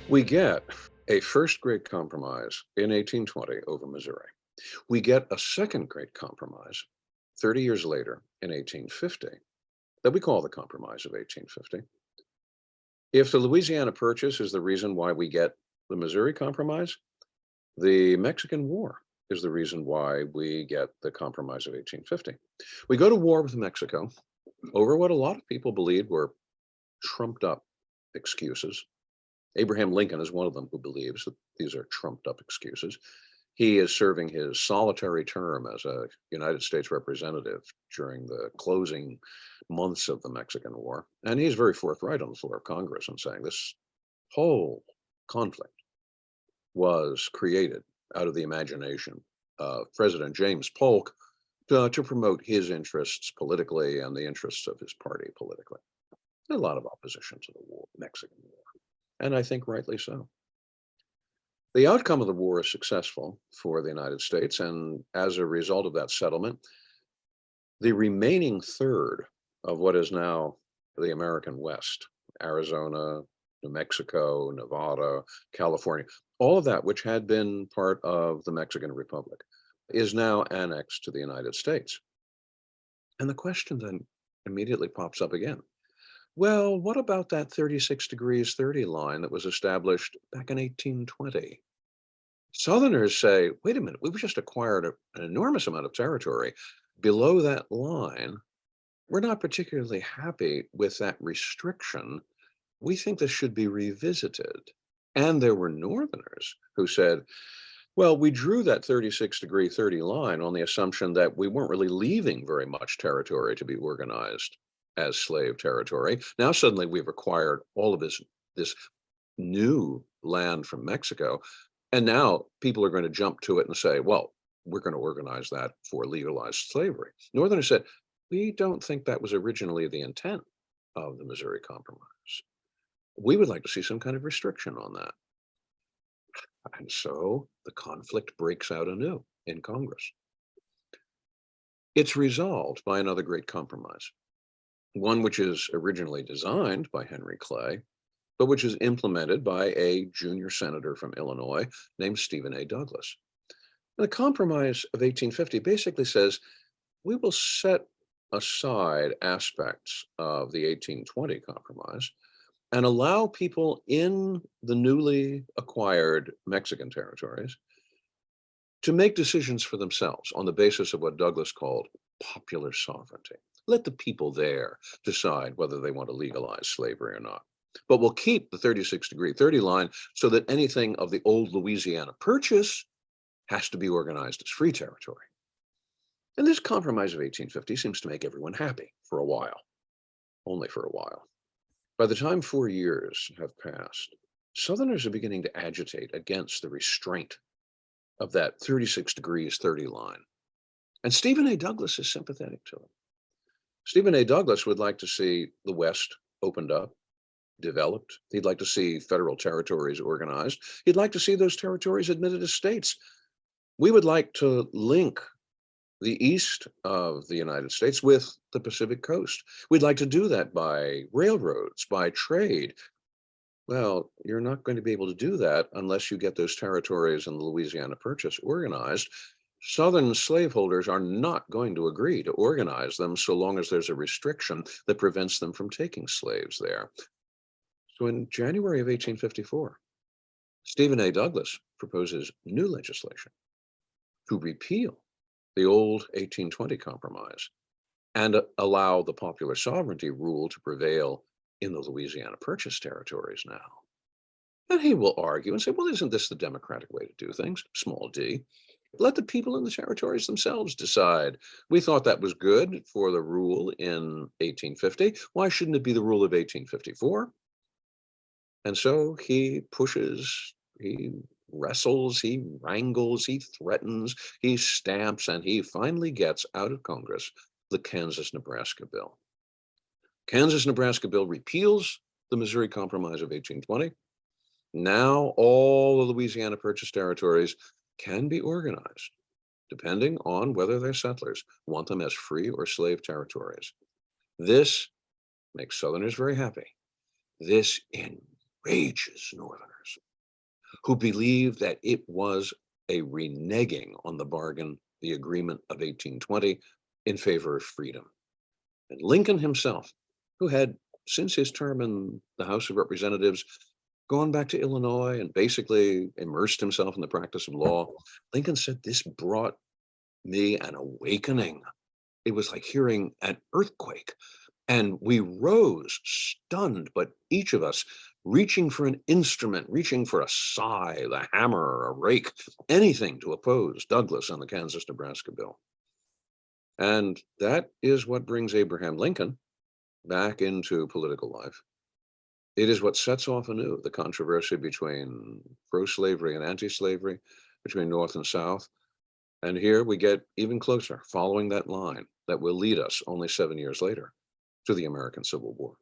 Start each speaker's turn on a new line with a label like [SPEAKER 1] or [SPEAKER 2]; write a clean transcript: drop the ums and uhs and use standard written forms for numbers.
[SPEAKER 1] We get a first great compromise in 1820 over Missouri. We get a second great compromise 30 years later in 1850 that we call the Compromise of 1850. If the Louisiana Purchase is the reason why we get the Missouri Compromise, the Mexican War is the reason why we get the Compromise of 1850. We go to war with Mexico over what a lot of people believed were trumped up excuses. Abraham Lincoln is one of them who believes that these are trumped up excuses. He is serving his solitary term as a United States representative during the closing months of the Mexican War. And he's very forthright on the floor of Congress in saying this whole conflict was created out of the imagination of President James Polk to promote his interests politically and the interests of his party politically. A lot of opposition to the war, Mexican War, and I think rightly so. The outcome of the war is successful for the United States, and as a result of that settlement, the remaining third of what is now the American West, Arizona, New Mexico, Nevada, California, all of that which had been part of the Mexican Republic is now annexed to the United States. And the question then immediately pops up again. Well, what about that 36 degrees 30 line that was established back in 1820? Southerners say, wait a minute, we've just acquired an enormous amount of territory below that line. We're not particularly happy with that restriction. We think this should be revisited. And there were Northerners who said, well, we drew that 36 degree 30 line on the assumption that we weren't really leaving very much territory to be organized as slave territory. Now suddenly we've acquired all of this new land from Mexico, and now people are going to jump to it and say, well, we're going to organize that for legalized slavery. Northerners said, we don't think that was originally the intent of the Missouri Compromise. We would like to see some kind of restriction on that. And so the conflict breaks out anew in Congress. It's resolved by another great compromise, one which is originally designed by Henry Clay, but which is implemented by a junior senator from Illinois named Stephen A. Douglas. And the Compromise of 1850 basically says we will set aside aspects of the 1820 Compromise and allow people in the newly acquired Mexican territories to make decisions for themselves on the basis of what Douglas called popular sovereignty. Let the people there decide whether they want to legalize slavery or not. But we'll keep the 36 degree 30 line so that anything of the old Louisiana Purchase has to be organized as free territory. And this Compromise of 1850 seems to make everyone happy for a while, only for a while. By the time 4 years have passed, Southerners are beginning to agitate against the restraint of that 36 degrees 30 line. And Stephen A. Douglas is sympathetic to it. Stephen A. Douglas would like to see the West opened up, developed. He'd like to see federal territories organized. He'd like to see those territories admitted as states. We would like to link the east of the United States with the Pacific coast. We'd like to do that by railroads, by trade. Well, you're not going to be able to do that unless you get those territories in the Louisiana Purchase organized. Southern slaveholders are not going to agree to organize them so long as there's a restriction that prevents them from taking slaves there. So in January of 1854, Stephen A. Douglas proposes new legislation to repeal the old 1820 Compromise and allow the popular sovereignty rule to prevail in the Louisiana Purchase territories now. And he will argue and say, well, isn't this the democratic way to do things? Small d. Let the people in the territories themselves decide. We thought that was good for the rule in 1850. Why shouldn't it be the rule of 1854? And so he pushes, he wrestles, he wrangles, he threatens, he stamps, and he finally gets out of Congress the Kansas-Nebraska bill. Kansas-Nebraska bill repeals the Missouri Compromise of 1820. Now all the Louisiana Purchase territories can be organized, depending on whether their settlers want them as free or slave territories. This makes Southerners very happy. This enrages Northerners. who believed that it was a reneging on the bargain, the agreement of 1820, in favor of freedom. And Lincoln himself, who had, since his term in the House of Representatives, gone back to Illinois and basically immersed himself in the practice of law, Lincoln said, "This brought me an awakening. It was like hearing an earthquake. And we rose stunned, but each of us reaching for an instrument, reaching for a scythe, a hammer, a rake, anything to oppose Douglas on the Kansas-Nebraska bill." And that is what brings Abraham Lincoln back into political life. It is what sets off anew the controversy between pro-slavery and anti-slavery, between North and South. And here we get even closer, following that line that will lead us only 7 years later to the American Civil War.